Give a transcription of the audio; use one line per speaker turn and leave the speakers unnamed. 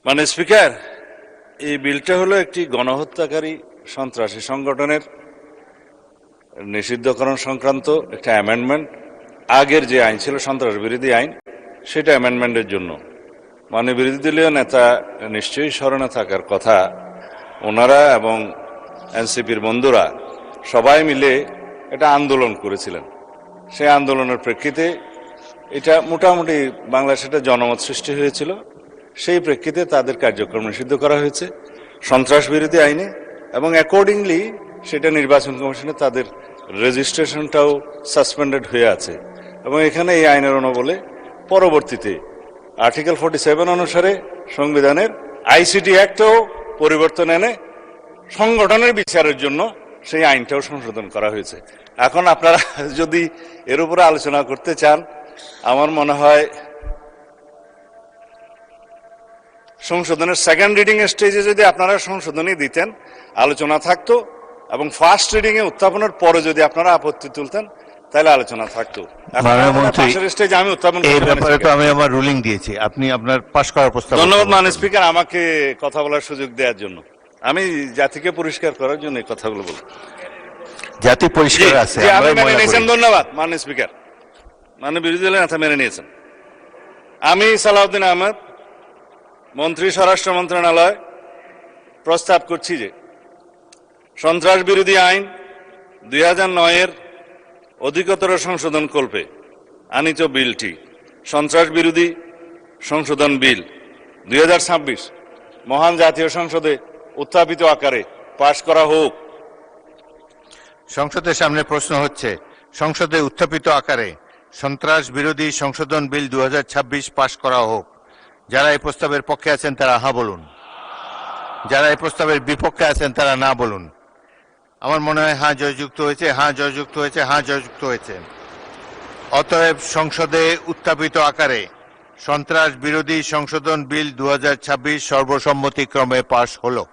মানে স্পিকার, এই বিলটা হলো একটি গণহত্যাকারী সন্ত্রাসী সংগঠনের নিষিদ্ধকরণ সংক্রান্ত একটা অ্যামেন্ডমেন্ট। আগের যে আইন ছিল সন্ত্রাস বিরোধী আইন, সেটা অ্যামেন্ডমেন্টের জন্য। মানে বিরোধী দলীয় নেতা নিশ্চয়ই স্মরণে থাকার কথা, ওনারা এবং এনসিপির বন্ধুরা সবাই মিলে একটা আন্দোলন করেছিলেন। সেই আন্দোলনের প্রেক্ষিতে এটা মোটামুটি বাংলাদেশে একটা জনমত সৃষ্টি হয়েছিল। সেই প্রেক্ষিতে তাদের কার্যক্রম নিষিদ্ধ করা হয়েছে সন্ত্রাস বিরোধী আইনে, এবং অ্যাকর্ডিংলি সেটা নির্বাচন কমিশনে তাদের রেজিস্ট্রেশনটাও সাসপেন্ডেড হয়ে আছে। এবং এখানে এই আইনের অনুবলে পরবর্তীতে আর্টিকেল 47 অনুসারে সংবিধানের আইসিটি অ্যাক্টও পরিবর্তন এনে সংগঠনের বিচারের জন্য সেই আইনটাও সংশোধন করা হয়েছে। এখন আপনারা যদি এর উপরে আলোচনা করতে চান, আমার মনে হয় সংশোধনের সেকেন্ড রিডিং স্টেজে যদি আপনারা সংশোধনী দিতেন, আলোচনা থাকতো, এবং ফার্স্ট রিডিং এ উত্থাপনের পরে যদি আপনারা আপত্তি তুলতেন, তাহলে আলোচনা থাকতো। আমি উত্থাপন
আমি আমার রুলিং দিয়েছি, আপনি আপনার পাশ করার প্রস্তাব।
ধন্যবাদ মাননীয় স্পিকার, আমাকে কথা বলার সুযোগ দেওয়ার জন্য। আমি জাতিকে পরিষ্কার করার জন্য এই কথাগুলো বলব।
জাতি পরিষ্কার আছে,
ধন্যবাদ মাননীয় স্পিকার। মাননীয় বিরোধী দলের নেতা মেনে নিয়েছেন। আমি সালাউদ্দিন আহমেদ, মন্ত্রী স্বরাষ্ট্র মন্ত্রণালয়, প্রস্তাব করছি যে সন্ত্রাস বিরোধী আইন 2009-এর অধিকতর সংশোধন কল্পে আনিত বিলটি সন্ত্রাস বিরোধী সংশোধন বিল 2026 মহান জাতীয় সংসদে উত্থাপিত আকারে পাশ করা হোক।
সংসদের সামনে প্রশ্ন হচ্ছে, সংসদে উত্থাপিত আকারে সন্ত্রাস বিরোধী সংশোধন বিল 2026 পাশ করা হোক। যারা এই প্রস্তাবের পক্ষে আছেন তারা হ্যাঁ বলুন, যারা এই প্রস্তাবের বিপক্ষে আছেন তারা না বলুন। আমার মনে হয় হ্যাঁ জয়যুক্ত হয়েছে, হ্যাঁ জয়যুক্ত হয়েছে, হ্যাঁ জয়যুক্ত হয়েছে। অতএব সংসদে উত্থাপিত আকারে সন্ত্রাস বিরোধী সংশোধন বিল 2026 সর্বসম্মতিক্রমে পাশ হলো।